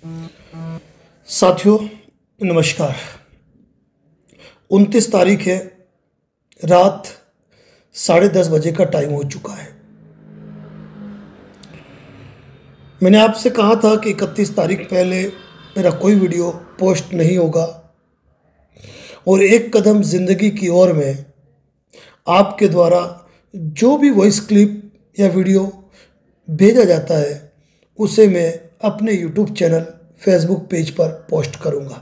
साथियों नमस्कार। 29 तारीख है, रात 10:30 बजे का टाइम हो चुका है। मैंने आपसे कहा था कि 31 तारीख पहले मेरा कोई वीडियो पोस्ट नहीं होगा और एक कदम ज़िंदगी की ओर में आपके द्वारा जो भी वॉइस क्लिप या वीडियो भेजा जाता है उसे मैं अपने यूट्यूब चैनल फेसबुक पेज पर पोस्ट करूंगा।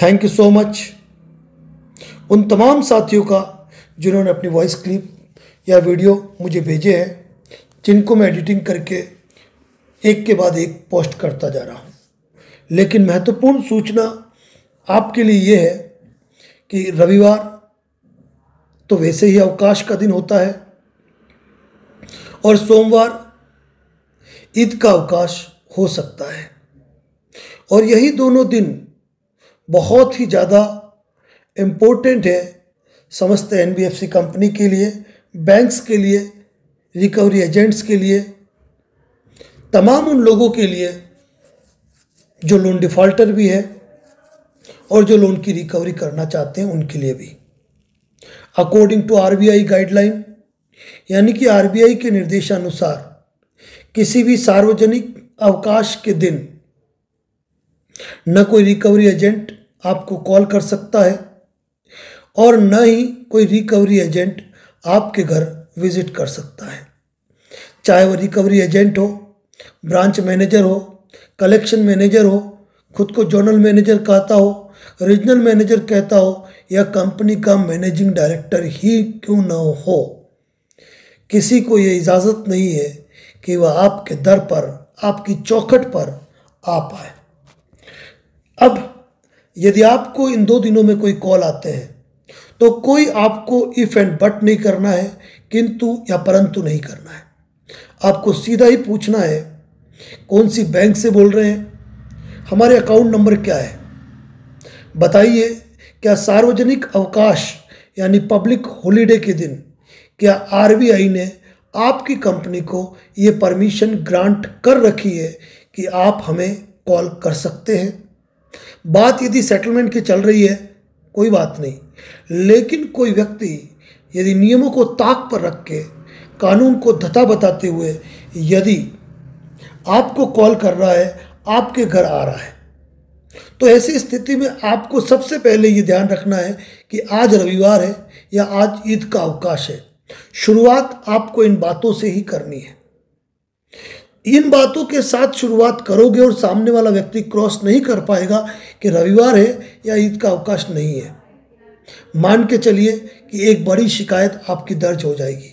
थैंक यू सो मच उन तमाम साथियों का जिन्होंने अपनी वॉइस क्लिप या वीडियो मुझे भेजे हैं, जिनको मैं एडिटिंग करके एक के बाद एक पोस्ट करता जा रहा हूं। लेकिन महत्वपूर्ण सूचना आपके लिए ये है कि रविवार तो वैसे ही अवकाश का दिन होता है और सोमवार ईद का अवकाश हो सकता है, और यही दोनों दिन बहुत ही ज़्यादा इम्पोर्टेंट है समस्त एनबीएफसी कंपनी के लिए, बैंक्स के लिए, रिकवरी एजेंट्स के लिए, तमाम उन लोगों के लिए जो लोन डिफ़ॉल्टर भी है और जो लोन की रिकवरी करना चाहते हैं उनके लिए भी। अकॉर्डिंग टू आरबीआई गाइडलाइन, यानी कि आरबीआई के निर्देशानुसार किसी भी सार्वजनिक अवकाश के दिन न कोई रिकवरी एजेंट आपको कॉल कर सकता है और न ही कोई रिकवरी एजेंट आपके घर विजिट कर सकता है। चाहे वो रिकवरी एजेंट हो, ब्रांच मैनेजर हो, कलेक्शन मैनेजर हो, खुद को जोनल मैनेजर कहता हो, रीजनल मैनेजर कहता हो, या कंपनी का मैनेजिंग डायरेक्टर ही क्यों न हो, किसी को ये इजाज़त नहीं है कि वह आपके दर पर, आपकी चौखट पर आ पाए। अब यदि आपको इन 2 दिनों में कोई कॉल आते हैं तो कोई आपको इफ एंड बट नहीं करना है, किंतु या परंतु नहीं करना है। आपको सीधा ही पूछना है कौन सी बैंक से बोल रहे हैं, हमारे अकाउंट नंबर क्या है, बताइए क्या सार्वजनिक अवकाश यानी पब्लिक हॉलीडे के दिन क्या आरबीआई ने आपकी कंपनी को ये परमिशन ग्रांट कर रखी है कि आप हमें कॉल कर सकते हैं। बात यदि सेटलमेंट की चल रही है कोई बात नहीं, लेकिन कोई व्यक्ति यदि नियमों को ताक पर रख के, कानून को धता बताते हुए यदि आपको कॉल कर रहा है, आपके घर आ रहा है, तो ऐसी स्थिति में आपको सबसे पहले ये ध्यान रखना है कि आज रविवार है या आज ईद का अवकाश है। शुरुआत आपको इन बातों से ही करनी है। इन बातों के साथ शुरुआत करोगे और सामने वाला व्यक्ति क्रॉस नहीं कर पाएगा कि रविवार है या ईद का अवकाश नहीं है, मान के चलिए कि एक बड़ी शिकायत आपकी दर्ज हो जाएगी।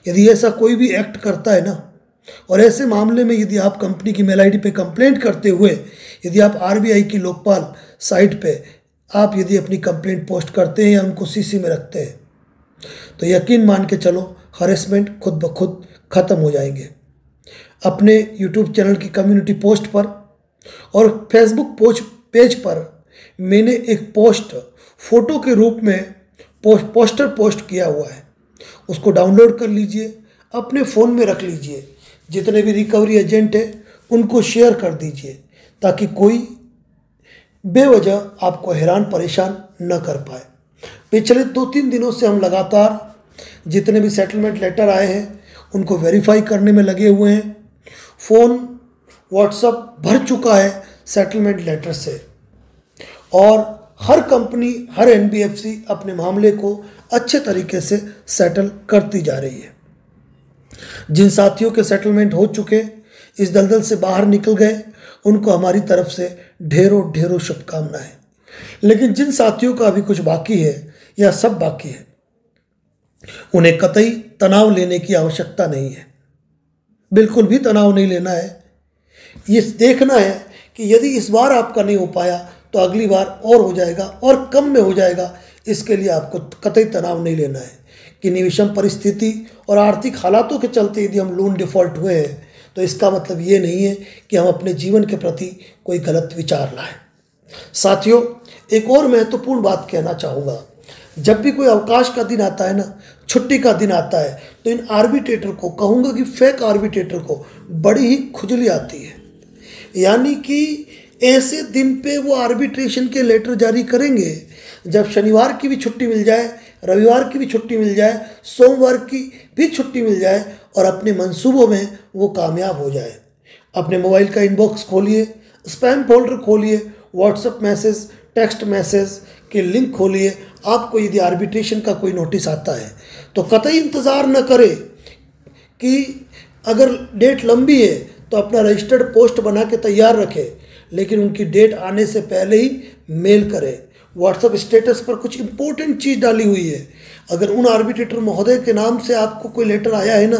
यदि ऐसा कोई भी एक्ट करता है ना, और ऐसे मामले में यदि आप कंपनी की मेल आईडी पे कंप्लेंट करते हुए यदि आप आरबीआई की लोकपाल साइट पे आप यदि अपनी कंप्लेंट पोस्ट करते हैं या उनको सीसी में रखते हैं, तो यकीन मान के चलो हरेसमेंट खुद ब खुद ख़त्म हो जाएंगे। अपने यूट्यूब चैनल की कम्युनिटी पोस्ट पर और फेसबुक पेज पर मैंने एक पोस्ट फ़ोटो के रूप में पोस्टर पोस्ट किया हुआ है, उसको डाउनलोड कर लीजिए, अपने फ़ोन में रख लीजिए, जितने भी रिकवरी एजेंट हैं उनको शेयर कर दीजिए ताकि कोई बेवजह आपको हैरान परेशान न कर पाए। पिछले 2-3 दिनों से हम लगातार जितने भी सेटलमेंट लेटर आए हैं उनको वेरीफाई करने में लगे हुए हैं। फ़ोन, व्हाट्सएप भर चुका है सेटलमेंट लेटर से, और हर कंपनी, हर एनबीएफसी अपने मामले को अच्छे तरीके से सेटल करती जा रही है। जिन साथियों के सेटलमेंट हो चुके, इस दलदल से बाहर निकल गए, उनको हमारी तरफ से ढेरों ढेरों शुभकामनाएं। लेकिन जिन साथियों का अभी कुछ बाकी है या सब बाकी है, उन्हें कतई तनाव लेने की आवश्यकता नहीं है। बिल्कुल भी तनाव नहीं लेना है। ये देखना है कि यदि इस बार आपका नहीं हो पाया तो अगली बार और हो जाएगा और कम में हो जाएगा। इसके लिए आपको कतई तनाव नहीं लेना है कि विषम परिस्थिति और आर्थिक हालातों के चलते यदि हम लोन डिफ़ॉल्ट हुए हैं तो इसका मतलब ये नहीं है कि हम अपने जीवन के प्रति कोई गलत विचार लाएं। साथियों, एक और महत्वपूर्ण बात कहना चाहूँगा, जब भी कोई अवकाश का दिन आता है ना, छुट्टी का दिन आता है, तो इन आर्बिट्रेटर को कहूँगा कि फेक आर्बिट्रेटर को बड़ी ही खुजली आती है। यानी कि ऐसे दिन पे वो आर्बिट्रेशन के लेटर जारी करेंगे जब शनिवार की भी छुट्टी मिल जाए, रविवार की भी छुट्टी मिल जाए, सोमवार की भी छुट्टी मिल जाए और अपने मंसूबों में वो कामयाब हो जाए। अपने मोबाइल का इनबॉक्स खोलिए, स्पैम फोल्डर खोलिए, व्हाट्सएप मैसेज, टेक्स्ट मैसेज के लिंक खोलिए। आपको यदि आर्बिट्रेशन का कोई नोटिस आता है तो कतई इंतज़ार न करें कि अगर डेट लंबी है तो अपना रजिस्टर्ड पोस्ट बना के तैयार रखें, लेकिन उनकी डेट आने से पहले ही मेल करें। व्हाट्सएप स्टेटस पर कुछ इंपॉर्टेंट चीज़ डाली हुई है। अगर उन आर्बिट्रेटर महोदय के नाम से आपको कोई लेटर आया है ना,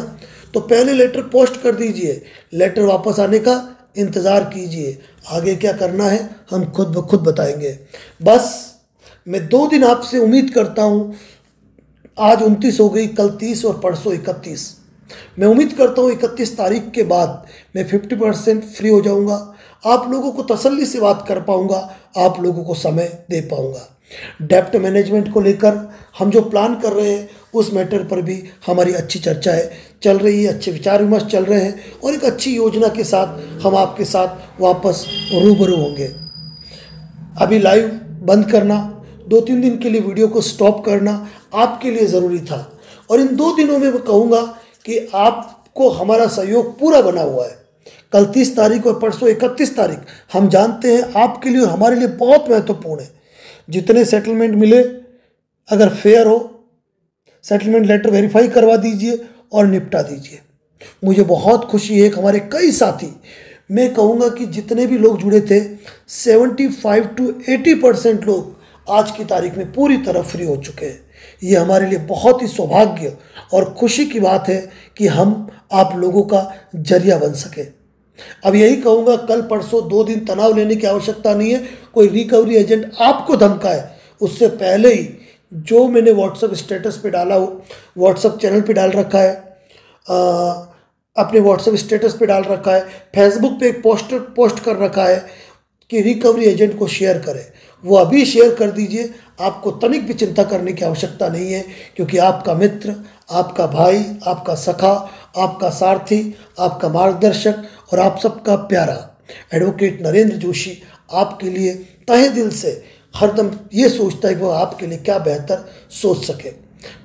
तो पहले लेटर पोस्ट कर दीजिए, लेटर वापस आने का इंतज़ार कीजिए। आगे क्या करना है हम खुद ब खुद बताएंगे। बस मैं 2 दिन आपसे उम्मीद करता हूँ। आज 29 हो गई, कल 30 और परसों 31। मैं उम्मीद करता हूँ 31 तारीख के बाद मैं 50% फ्री हो जाऊँगा। आप लोगों को तसल्ली से बात कर पाऊँगा, आप लोगों को समय दे पाऊँगा। डेप्ट मैनेजमेंट को लेकर हम जो प्लान कर रहे हैं उस मैटर पर भी हमारी अच्छी चर्चाएं चल रही है, अच्छे विचार विमर्श चल रहे हैं और एक अच्छी योजना के साथ हम आपके साथ वापस रूबरू होंगे। अभी लाइव बंद करना, 2-3 दिन के लिए वीडियो को स्टॉप करना आपके लिए ज़रूरी था और इन 2 दिनों में मैं कहूँगा कि आपको हमारा सहयोग पूरा बना हुआ है। कल 30 तारीख और परसों 31 तारीख हम जानते हैं आपके लिए और हमारे लिए बहुत महत्वपूर्ण है। जितने सेटलमेंट मिले, अगर फेयर हो, सेटलमेंट लेटर वेरीफाई करवा दीजिए और निपटा दीजिए। मुझे बहुत खुशी है कि हमारे कई साथी, मैं कहूँगा कि जितने भी लोग जुड़े थे 75 to 80% लोग आज की तारीख में पूरी तरह फ्री हो चुके हैं। ये हमारे लिए बहुत ही सौभाग्य और खुशी की बात है कि हम आप लोगों का जरिया बन सके। अब यही कहूँगा, कल परसों 2 दिन तनाव लेने की आवश्यकता नहीं है। कोई रिकवरी एजेंट आपको धमकाए उससे पहले ही जो मैंने व्हाट्सएप स्टेटस पे डाला हो, व्हाट्सएप चैनल पे डाल रखा है, अपने व्हाट्सएप स्टेटस पे डाल रखा है, फेसबुक पे एक पोस्ट कर रखा है कि रिकवरी एजेंट को शेयर करें, वो अभी शेयर कर दीजिए। आपको तनिक भी चिंता करने की आवश्यकता नहीं है, क्योंकि आपका मित्र, आपका भाई, आपका सखा, आपका सारथी, आपका मार्गदर्शक और आप सबका प्यारा एडवोकेट नरेंद्र जोशी आपके लिए तहे दिल से हरदम ये सोचता है कि वो आपके लिए क्या बेहतर सोच सके।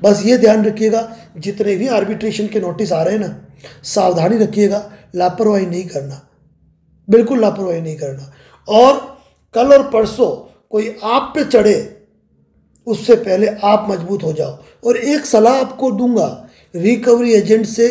बस ये ध्यान रखिएगा, जितने भी आर्बिट्रेशन के नोटिस आ रहे हैं ना, सावधानी रखिएगा, लापरवाही नहीं करना, बिल्कुल लापरवाही नहीं करना। और कल और परसों कोई आप पे चढ़े उससे पहले आप मजबूत हो जाओ। और एक सलाह आपको दूंगा, रिकवरी एजेंट से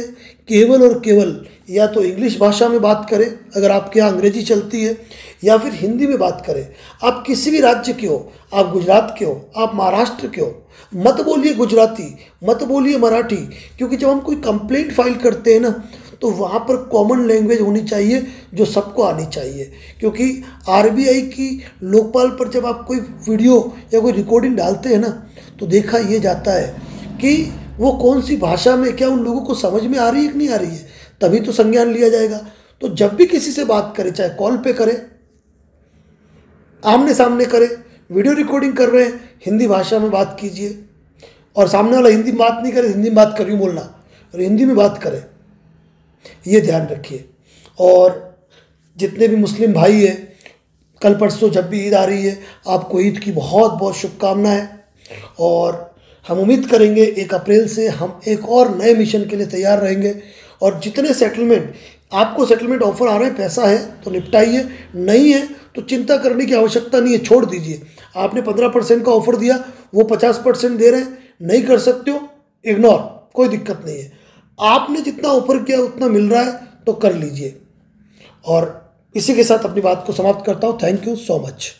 केवल और केवल या तो इंग्लिश भाषा में बात करें अगर आपके यहाँ अंग्रेजी चलती है, या फिर हिंदी में बात करें। आप किसी भी राज्य के हो, आप गुजरात के हो, आप महाराष्ट्र के हो, मत बोलिए गुजराती, मत बोलिए मराठी, क्योंकि जब हम कोई कंप्लेंट फाइल करते हैं ना, तो वहाँ पर कॉमन लैंग्वेज होनी चाहिए जो सबको आनी चाहिए। क्योंकि आरबीआई की लोकपाल पर जब आप कोई वीडियो या कोई रिकॉर्डिंग डालते हैं ना, तो देखा ये जाता है कि वो कौन सी भाषा में, क्या उन लोगों को समझ में आ रही है कि नहीं आ रही है, तभी तो संज्ञान लिया जाएगा। तो जब भी किसी से बात करें, चाहे कॉल पे करें, आमने सामने करें, वीडियो रिकॉर्डिंग कर रहे हैं, हिंदी भाषा में बात कीजिए। और सामने वाला हिंदी में बात नहीं करे, हिंदी में बात कर यूँ बोलना, और हिंदी में बात करें, ये ध्यान रखिए। और जितने भी मुस्लिम भाई हैं, कल परसों जब भी ईद आ रही है, आपको ईद की बहुत बहुत शुभकामनाएं। और हम उम्मीद करेंगे 1 अप्रैल से हम एक और नए मिशन के लिए तैयार रहेंगे। और जितने सेटलमेंट आपको सेटलमेंट ऑफर आ रहे हैं, पैसा है तो निपटाइए, नहीं है तो चिंता करने की आवश्यकता नहीं है, छोड़ दीजिए। आपने 15% का ऑफर दिया, वो 50% दे रहे हैं, नहीं कर सकते हो, इग्नोर, कोई दिक्कत नहीं है। आपने जितना ऑफर किया उतना मिल रहा है तो कर लीजिए। और इसी के साथ अपनी बात को समाप्त करता हूँ। Thank you so much.